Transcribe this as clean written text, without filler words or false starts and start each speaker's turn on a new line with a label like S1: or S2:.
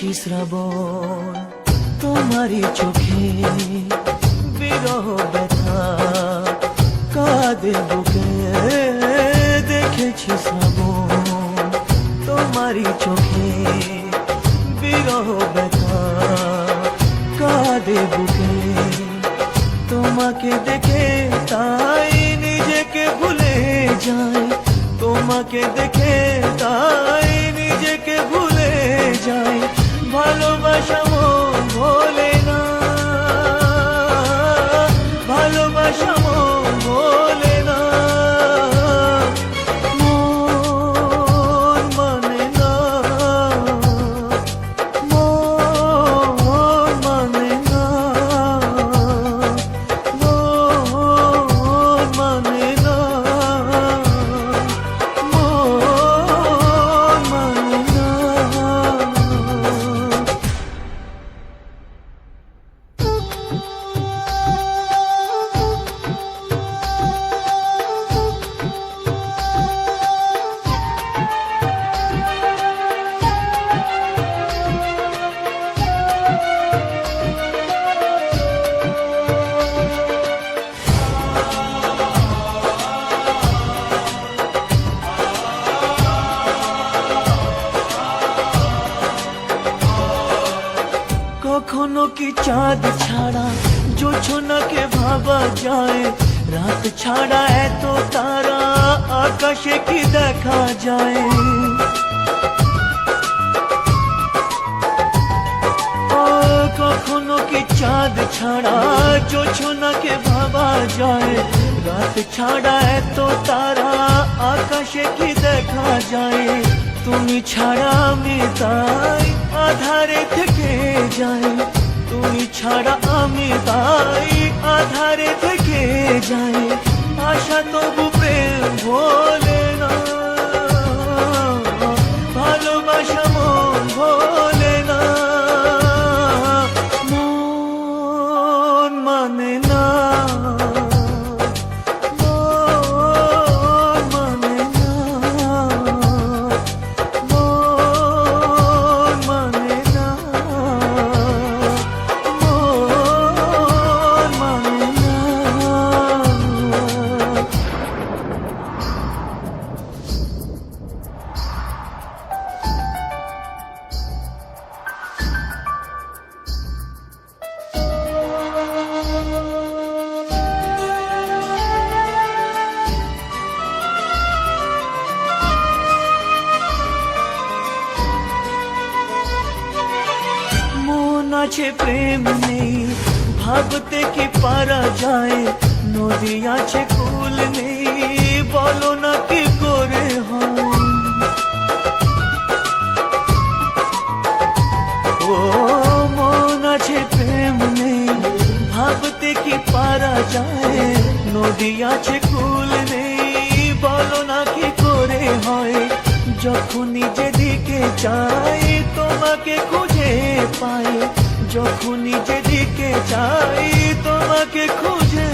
S1: দেখেছি শ্রাবণ তোমারই চোখে, বিরহ ব্যথা কাঁদে বুকে। দেখেছি শ্রাবণ তোমারই চোখে, বিরহ ব্যথা কাঁদে বুকে। তোমাকে দেখে তাই নিজেকে ভুলে যাই, তোমাকে দেখে তাই নিজেকে ভুলে যাই। ভালোবাসা মন ভোলে না, ভালোবাসা মন ভোলে না। মন মানে না, মন মানে না, মন মানে না, মন মানে না। কখনো কি চাঁদ ছাড়া জোছনাকে ভাবা যায়? রাত ছাড়া এত তারা আকাশে কি দেখা যায়? ও কখনো কি চাঁদ ছাড়া জোছনাকে ভাবা যায়? রাত ছাড়া এত তারা আকাশে কি দেখা যায়? তুমি ছাড়া আমি তাই আধারে থেকে যাই, তুমি ছাড়া আমি তাই আধারে থেকে যাই। আশা তবু প্রেম ভোলে না, ভালোবাসা মন ভোলে না। মন মানে না, মন মানে না, মন মানে না, মন মানে না। মন আছে প্রেম নেই, ভাবতে কি পারা যায়? নদী আছে কুল নেই, বলো না কি করে হয়? ও মন আছে প্রেম নেই, ভাবতে কি পারা যায়? নদী আছে কুল নেই, বলো না কি করে হয়? যখনই যেদিকে চাই তোমাকে খুঁজে পাই, যখনই যেদিকে চাই তোমাকে খুঁজে